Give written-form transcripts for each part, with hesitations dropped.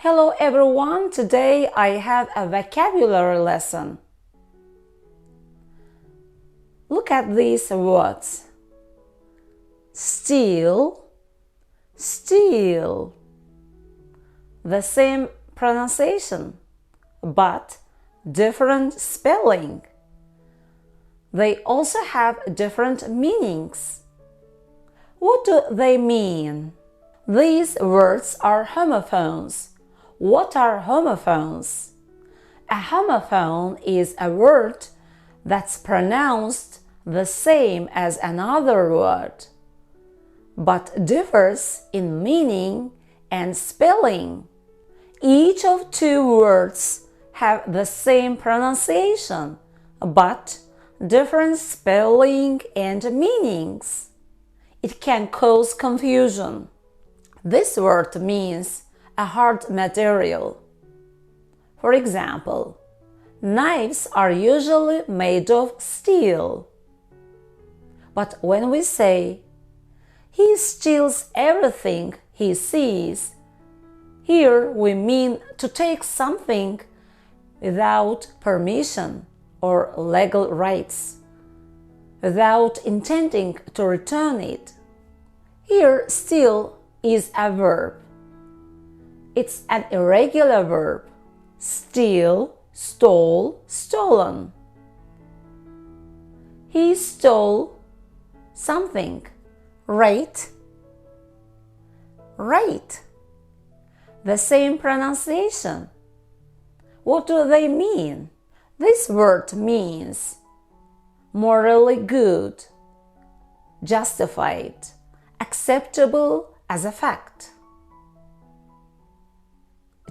Hello everyone, today I have a vocabulary lesson. Look at these words. Steal, steal. The same pronunciation, but different spelling. They also have different meanings. What do they mean? These words are homophones. What are homophones? A homophone is a word that's pronounced the same as another word, but differs in meaning and spelling. Each of two words have the same pronunciation, but different spelling and meanings. It can cause confusion. This word means a hard material. For example, knives are usually made of steel. But when we say, "He steals everything he sees," here we mean to take something without permission or legal rights, without intending to return it. Here, steal is a verb. It's an irregular verb. Steal, stole, stolen. He stole something. Right? Right. The same pronunciation. What do they mean? This word means morally good, justified, acceptable as a fact.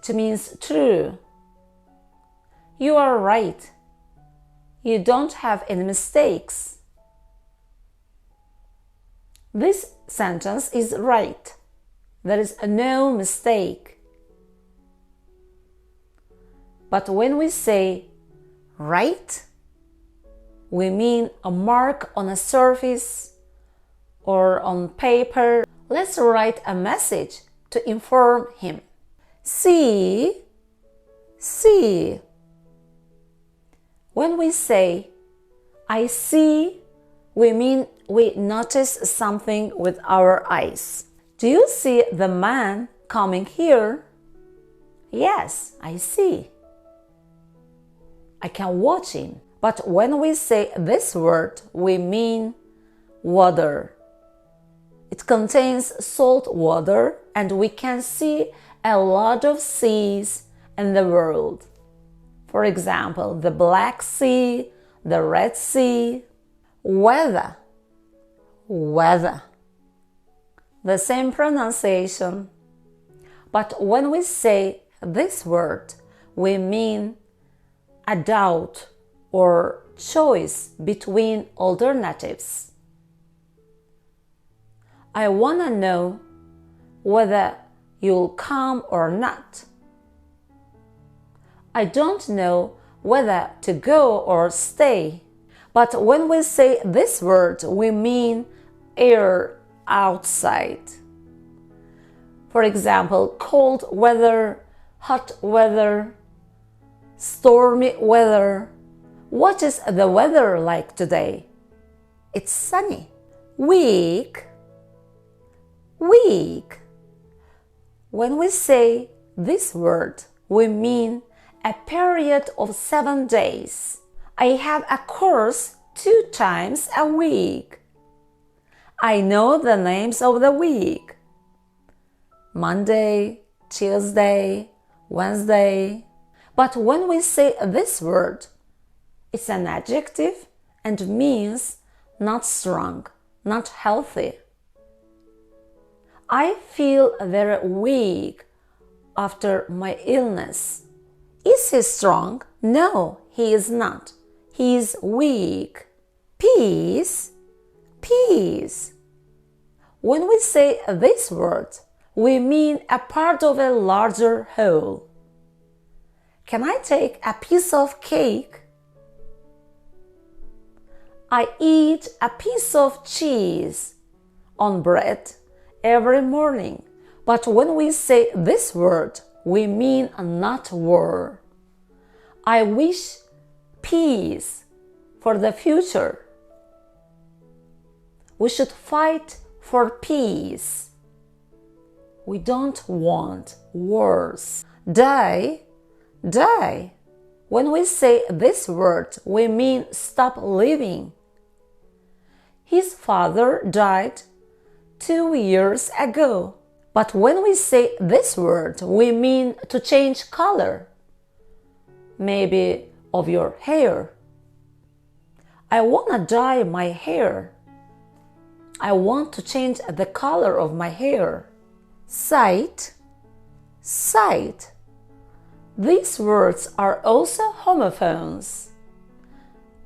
It means true. You are right. You don't have any mistakes. This sentence is right. There is no mistake. But when we say right, we mean a mark on a surface or on paper. Let's write a message to inform him. See, see. When we say, "I see," we mean we notice something with our eyes. Do you see the man coming here? Yes, I see. I can watch him. But when we say this word, we mean water. It contains salt water, and we can see a lot of seas in the world. For example, the Black Sea, the Red Sea. Weather, weather. The same pronunciation. But when we say this word, we mean a doubt or choice between alternatives. I want to know whether you'll come or not. I don't know whether to go or stay. But when we say this word, we mean air outside. For example, cold weather, hot weather, stormy weather. What is the weather like today? It's sunny. Week, week. When we say this word, we mean a period of 7 days. I have a course 2 times a week. I know the names of the week. Monday, Tuesday, Wednesday. But when we say this word, it's an adjective and means not strong, not healthy. I feel very weak after my illness. Is he strong? No, he is not. He is weak. Peace, peace. When we say this word, we mean a part of a larger whole. Can I take a piece of cake? I eat a piece of cheese on bread every morning. But when we say this word, we mean not war. I wish peace for the future. We should fight for peace. We don't want wars. Die. When we say this word, we mean stop living. His father died 2 years ago. But when we say this word, we mean to change color. Maybe of your hair. I wanna dye my hair. I want to change the color of my hair. Sight. These words are also homophones.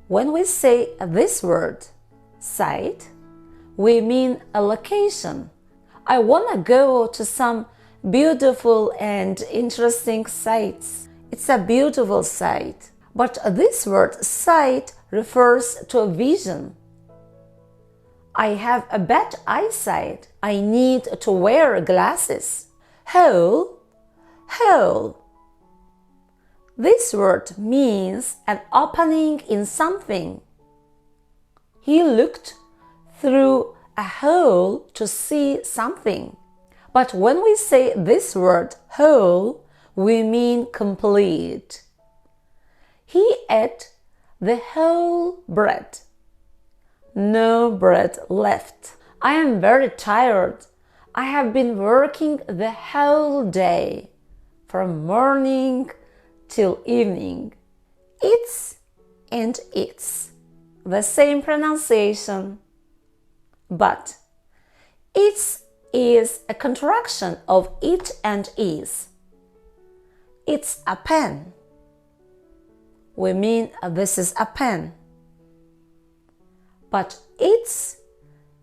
When we say this word, sight, we mean a location. I want to go to some beautiful and interesting sights. It's a beautiful sight. But this word sight refers to a vision. I have a bad eyesight. I need to wear glasses. Hole. This word means an opening in something. He looked through a hole to see something. But when we say this word whole, we mean complete. He ate the whole bread. No bread left. I am very tired. I have been working the whole day, from morning till evening. It's and it's the same pronunciation. But it's is a contraction of it and is. It's a pen. We mean this is a pen. But it's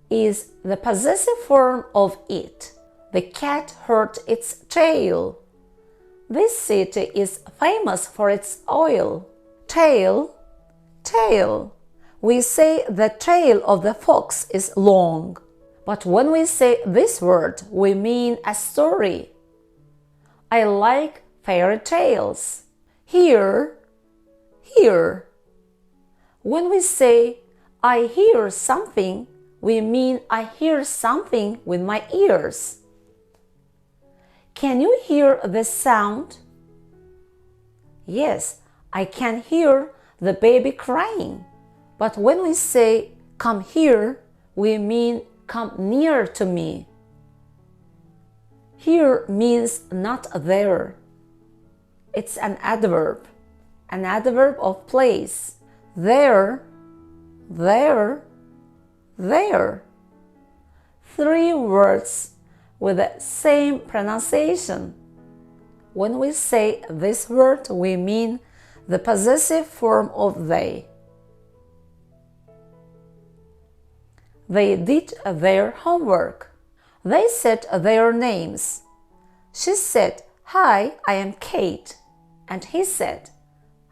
is the possessive form of it. The cat hurt its tail. This city is famous for its oil. Tail. We say the tail of the fox is long. But when we say this word, we mean a story. I like fairy tales. Here. When we say I hear something, we mean I hear something with my ears. Can you hear the sound? Yes, I can hear the baby crying. But when we say come here, we mean come near to me. Here means not there. It's an adverb of place. There. 3 words with the same pronunciation. When we say this word, we mean the possessive form of they. They did their homework. They said their names. She said, "Hi, I am Kate." And he said,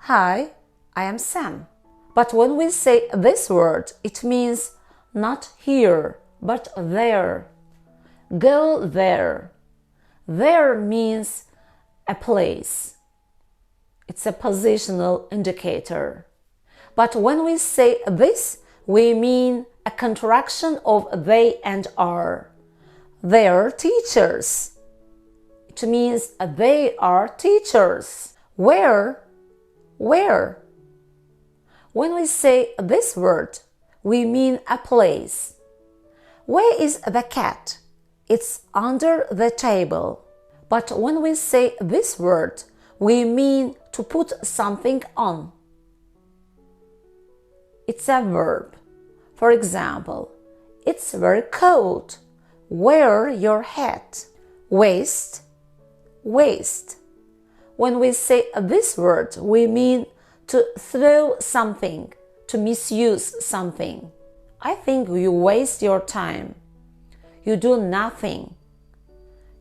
"Hi, I am Sam." But when we say this word, it means not here, but there. Go there. There means a place. It's a positional indicator. But when we say this, we mean a contraction of they and are. They are teachers. It means they are teachers. Where? When we say this word, we mean a place. Where is the cat? It's under the table. But when we say this word, we mean to put something on. It's a verb. For example, it's very cold. Wear your hat. Waste. When we say this word, we mean to throw something, to misuse something. I think you waste your time. You do nothing.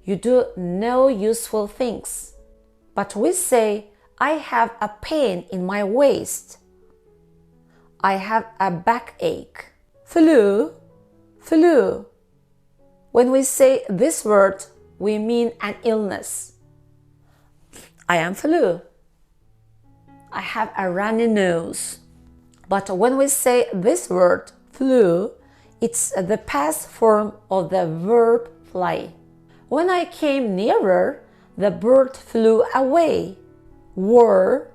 You do no useful things. But we say, I have a pain in my waist. I have a backache. Flu. When we say this word, we mean an illness. I am flu. I have a runny nose. But when we say this word, flew, it's the past form of the verb fly. When I came nearer, the bird flew away. Whir,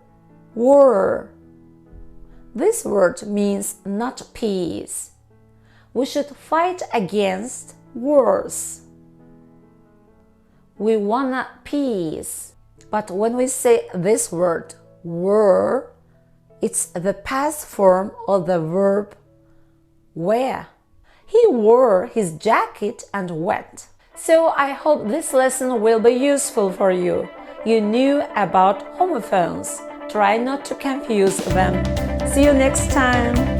whir. This word means not peace. We should fight against wars. We want peace. But when we say this word, whir, it's the past form of the verb wear. He wore his jacket and went. So I hope this lesson will be useful for you. You knew about homophones. Try not to confuse them. See you next time.